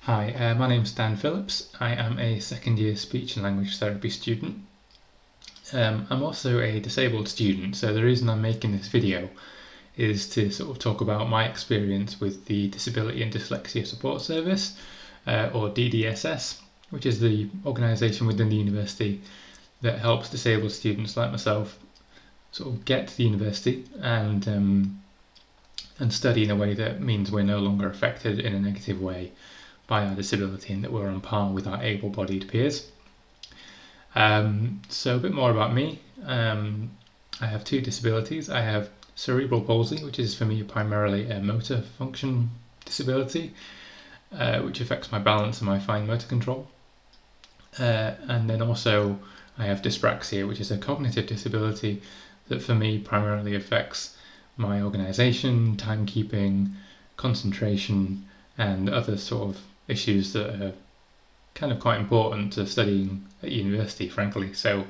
Hi, my name's Dan Phillips. I am a second year speech and language therapy student. I'm also a disabled student, so the reason I'm making this video is to sort of talk about my experience with the Disability and Dyslexia Support Service, or DDSS, which is the organisation within the university that helps disabled students like myself sort of get to the university and study in a way that means we're no longer affected in a negative way by our disability and that we're on par with our able-bodied peers. So a bit more about me. I have two disabilities. I have cerebral palsy, which is for me primarily a motor function disability, which affects my balance and my fine motor control. And then also I have dyspraxia, which is a cognitive disability that for me primarily affects my organisation, timekeeping, concentration, and other sort of issues that are kind of quite important to studying at university, frankly. So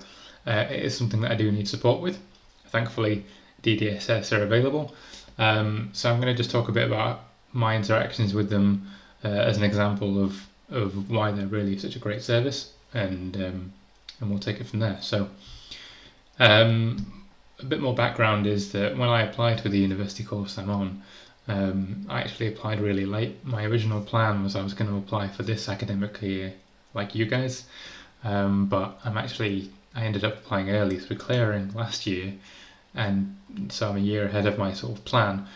it is something that I do need support with. Thankfully, DDSS are available. So I'm going to just talk a bit about my interactions with them as an example of why they're really such a great service, and we'll take it from there. So a bit more background is that when I applied for the university course I'm on, I actually applied really late. My original plan was I was going to apply for this academic year like you guys, but I ended up applying early through clearing last year, and so I'm a year ahead of my sort of plan.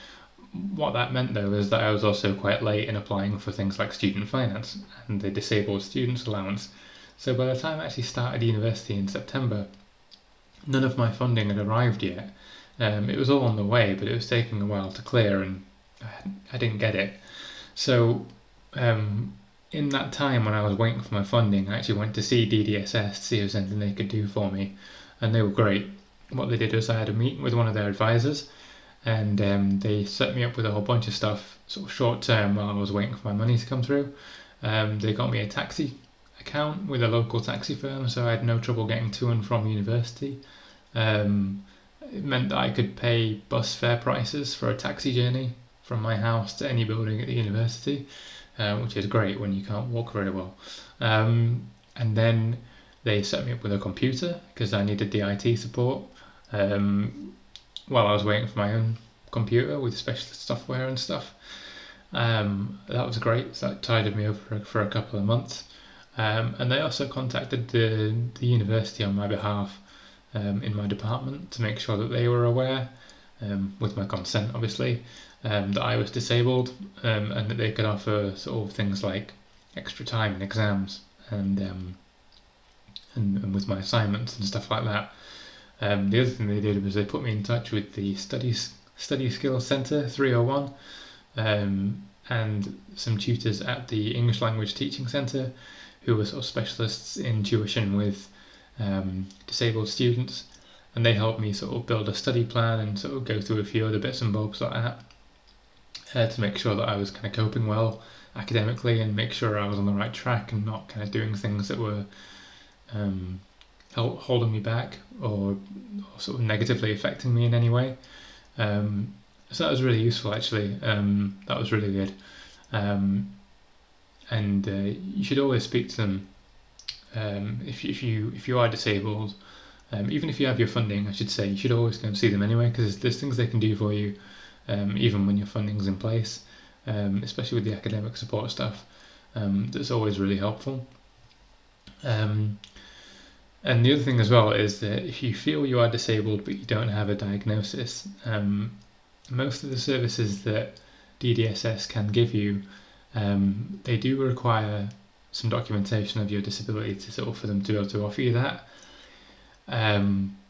What that meant though is that I was also quite late in applying for things like student finance and the disabled students allowance. So by the time I actually started university in September, none of my funding had arrived yet. It was all on the way, but it was taking a while to clear, and I didn't get it. So in that time when I was waiting for my funding, I actually went to see DDSS to see if there's anything they could do for me, and they were great. What they did was I had a meeting with one of their advisors, and they set me up with a whole bunch of stuff, sort of short term, while I was waiting for my money to come through. They got me a taxi account with a local taxi firm, so I had no trouble getting to and from university. It meant that I could pay bus fare prices for a taxi journey from my house to any building at the university, which is great when you can't walk very well. And then they set me up with a computer because I needed the IT support while I was waiting for my own computer with specialist software and stuff. That was great. So that tided me over for a couple of months. And they also contacted the university on my behalf in my department to make sure that they were aware, with my consent obviously, that I was disabled, and that they could offer sort of things like extra time in exams and with my assignments and stuff like that. The other thing they did was they put me in touch with the Study Skills Centre 301 and some tutors at the English Language Teaching Centre who were sort of specialists in tuition with disabled students, and they helped me sort of build a study plan and sort of go through a few other bits and bobs like that to make sure that I was kind of coping well academically and make sure I was on the right track and not kind of doing things that were holding me back or sort of negatively affecting me in any way. So that was really useful actually. That was really good. And you should always speak to them if you are disabled. Even if you have your funding, I should say, you should always go and see them anyway, because there's things they can do for you, even when your funding's in place, especially with the academic support stuff. That's always really helpful. And the other thing as well is that if you feel you are disabled but you don't have a diagnosis, most of the services that DDSS can give you, they do require some documentation of your disability to sort of for them to be able to offer you that.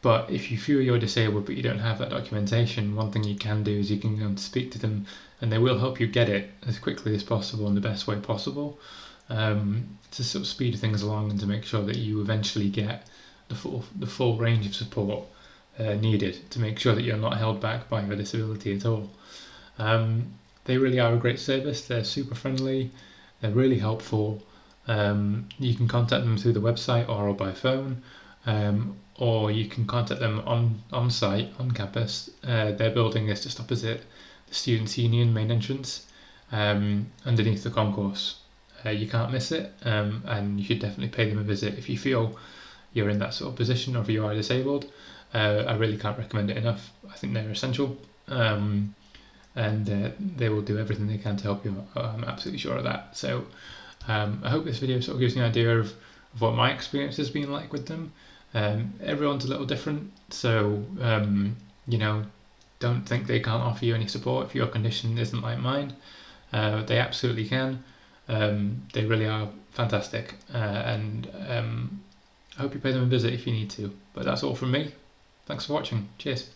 But if you feel you're disabled but you don't have that documentation, one thing you can do is you can go and speak to them, and they will help you get it as quickly as possible in the best way possible, to sort of speed things along and to make sure that you eventually get the full range of support needed to make sure that you're not held back by your disability at all. They really are a great service. They're super friendly. They're really helpful. You can contact them through the website or by phone, or you can contact them on site, on campus. Their building is just opposite the Students' Union main entrance, underneath the concourse. you can't miss it, and you should definitely pay them a visit if you feel you're in that sort of position or if you are disabled. I really can't recommend it enough. I think they're essential, and they will do everything they can to help you. I'm absolutely sure of that. So I hope this video sort of gives you an idea of what my experience has been like with them. Everyone's a little different, so you know, don't think they can't offer you any support if your condition isn't like mine. They absolutely can. They really are fantastic, and I hope you pay them a visit if you need to. But that's all from me. Thanks for watching. Cheers.